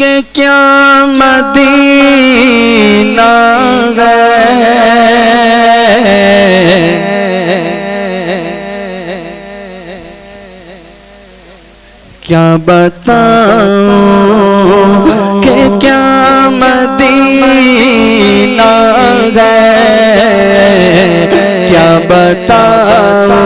कि क्या मदीना है, क्या बताऊं कि क्या मदीना है, क्या बताऊं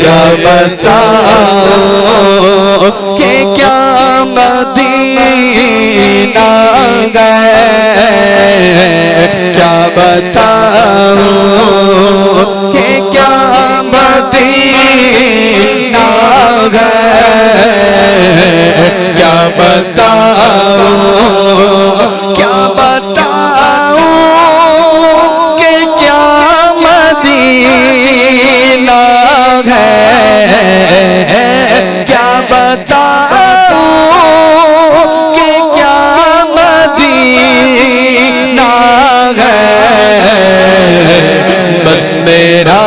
क्या बताऊं कि क्या मदीना है, क्या बताऊं कि क्या मदीना है, क्या बताऊं क्या बताऊं कि क्या मदीना है, क्या बताऊं कि क्या मदीना है। बस मेरा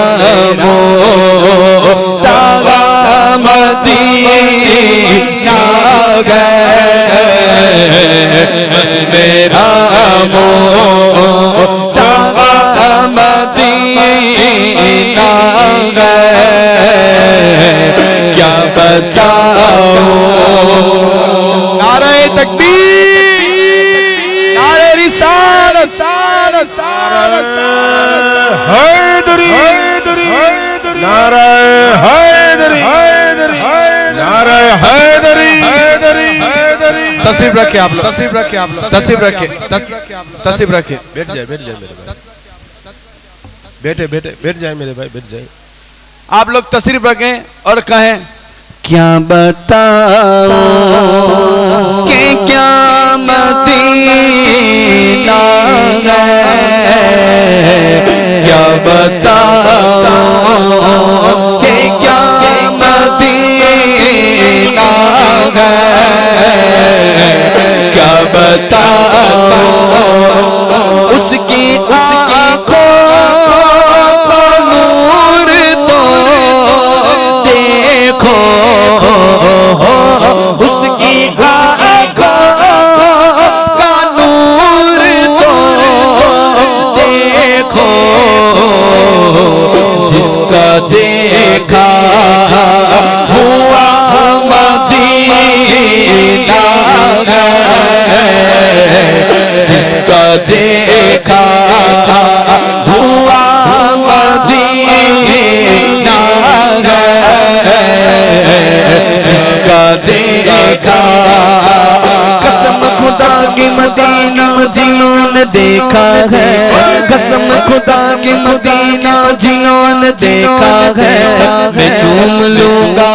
मोहतागा मदीना है, बस मेरा मोहतागा मदीना है, क्या बताऊं। नारे तकबीर, नारे रिसालत, हैदरी, नारे हैदरी, नारे हैदरी, तस्वीर रखे आप लोग, तस्वीर रखे आप लोग, तस्वीर रखे, तस्वीर रखे। बैठ जाए मेरे भाई, बैठे बैठ जाए मेरे भाई, बैठ जाए। आप लोग तस्वीर रखें और कहें क्या बताऊं कि क्या मदीना है, क्या बताऊं कि क्या मदीना है, क्या बताऊं उसकी आँखों को नूर तो देखो, उसकी आँखों का नूर तो देखो, जिसका देखा हुआ मदीना है, जिसका देखा हुआ मदीना है, जिसका देखा। कसम खुदा की मदीना जिन्होंने देखा है, कसम खुदा की मदीना जिन्होंने देखा है, मैं चूम लूंगा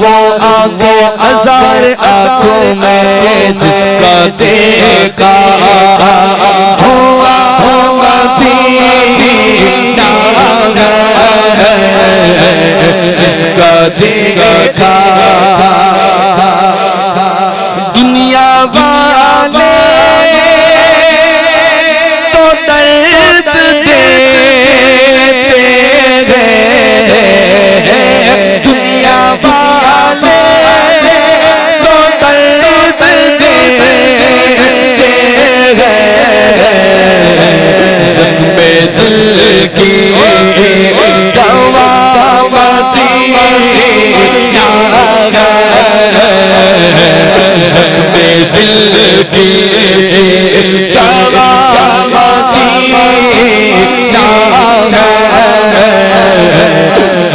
वो आंखों हजार आंखों में, जिसका देखा हुआ मदीना है, जिसका देखा। दुनिया वाले तो दर्द देते हैं, दुनिया वाले तो दर्द देते हैं, ज़ख्मे दिल की दवा मदीना है, ज़ख्मे दिल की दवा मदीना है,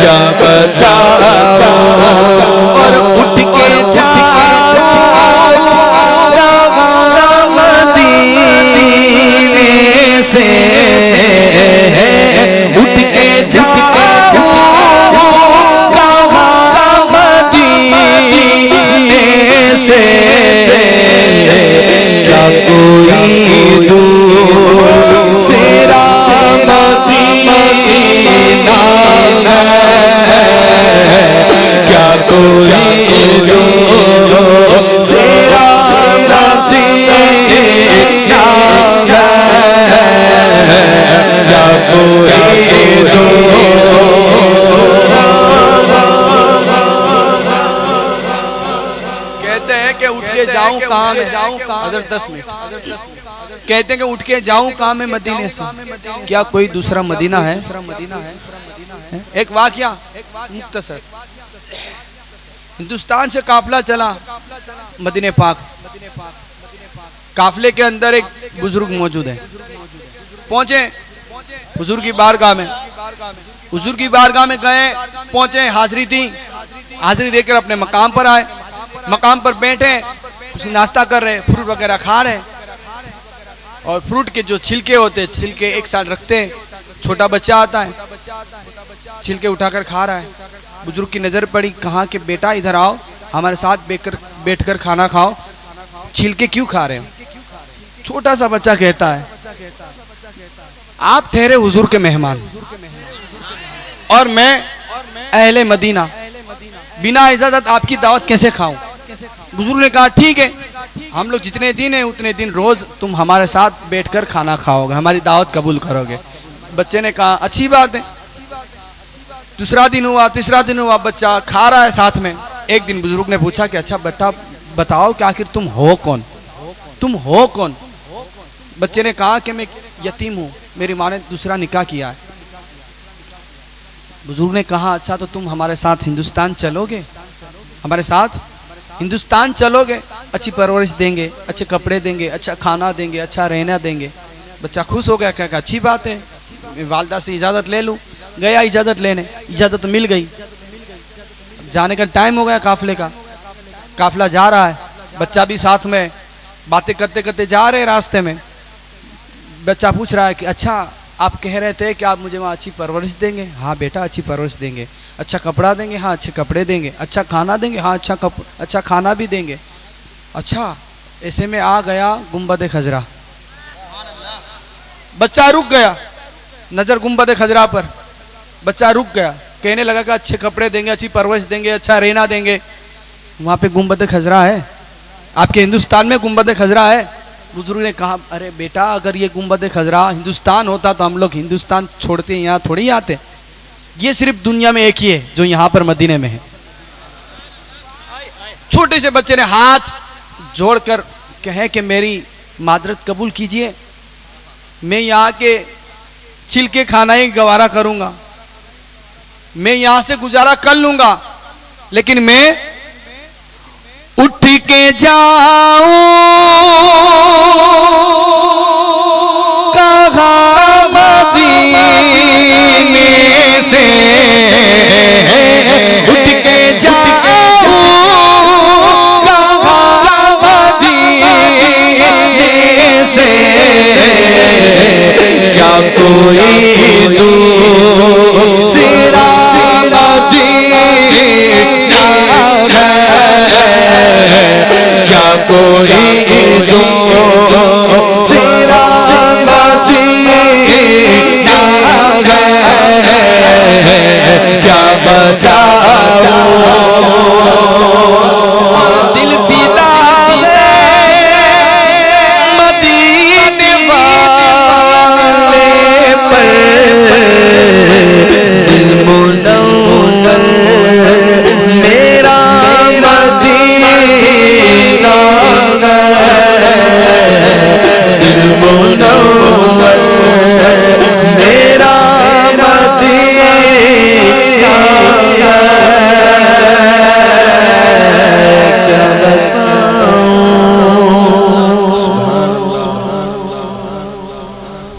क्या बताऊं। और उठ के जाओ मदीने से, उठ के जाओ मदीने से, क्या जाऊं कहाँ में, हजरत 10 मिनट कहते हैं कि उठ के जाऊं कहाँ में मदीने से, क्या कोई दूसरा मदीना है? एक वाकया मुख्तसर, हिंदुस्तान से काफिला चला मदीने पाक, काफिले के अंदर एक बुजुर्ग मौजूद है। पहुंचे हुजूर की बारगाह में, हुजूर की बारगाह में गए, पहुंचे, हाजिरी दी, हाजिरी देकर अपने मकाम पर आए, मकाम पर बैठे, कुछ नाश्ता कर रहे, फ्रूट वगैरह खा रहे, और फ्रूट के जो छिलके होते, छिलके एक साथ रखते हैं, छोटा बच्चा आता है, छिलके उठाकर खा रहा है। बुजुर्ग की नजर पड़ी, कहा कि बेटा इधर आओ, हमारे साथ बैठकर खाना खाओ, छिलके क्यों खा रहे हो? छोटा सा बच्चा कहता है, आप ठहरे हुजूर के मेहमान और मैं अहले मदीना, बिना इजाजत आपकी दावत कैसे खाऊं? बुजुर्ग ने कहा ठीक है, हम लोग जितने दिन हैं उतने दिन रोज तुम हमारे साथ बैठकर खाना खाओगे, हमारी दावत कबूल करोगे। बच्चे ने कहा अच्छी बात है। दूसरा दिन हुआ, तीसरा दिन हुआ, बच्चा खा रहा है साथ में। एक दिन बुजुर्ग ने पूछा कि अच्छा बेटा बताओ कि आखिर तुम हो कौन, तुम हो कौन? बच्चे ने कहा कि मैं यतीम हूँ, मेरी माँ ने दूसरा निकाह किया है। बुजुर्ग ने कहा अच्छा तो तुम हमारे साथ हिंदुस्तान चलोगे, हमारे साथ हिंदुस्तान चलोगे, अच्छी परवरिश देंगे, अच्छे कपड़े देंगे, अच्छा खाना देंगे, अच्छा रहना देंगे। बच्चा खुश हो गया, क्या अच्छी बात है, मैं वालदा से इजाज़त ले लूँ। गया इजाज़त लेने, इजाज़त मिल गई, जाने का टाइम हो गया काफिले का, काफिला जा रहा है, बच्चा भी साथ में, बातें करते करते जा रहे रास्ते में। बच्चा पूछ रहा है कि अच्छा आप कह रहे थे कि आप मुझे वहाँ अच्छी परवरिश देंगे? हाँ बेटा अच्छी परवरिश देंगे। अच्छा कपड़ा देंगे? हाँ अच्छे कपड़े देंगे। अच्छा खाना देंगे? हाँ अच्छा खाना भी देंगे। अच्छा ऐसे में आ गया गुंबद खजरा। बच्चा रुक गया, नजर गुंबद खजरा पर, बच्चा रुक गया, कहने लगा कि अच्छे कपड़े देंगे, अच्छी परवरिश देंगे, अच्छा रहना देंगे। वहाँ पे गुंबद खजरा है, आपके हिंदुस्तान में गुंबद खजरा है। बुजुर्ग ने कहा अरे बेटा अगर ये गुंबद खजरा हिंदुस्तान होता तो हम लोग हिंदुस्तान छोड़ते यहाँ थोड़ी आते, ये सिर्फ दुनिया में एक ही है जो यहाँ पर मदीने में है। छोटे से बच्चे ने हाथ जोड़कर कहे कि मेरी मादरत कबूल कीजिए, मैं यहाँ के छिलके खाना ही गवारा करूंगा, मैं यहाँ से गुजारा कर लूंगा, लेकिन मैं उठ के जाऊं कहाँ मदीने से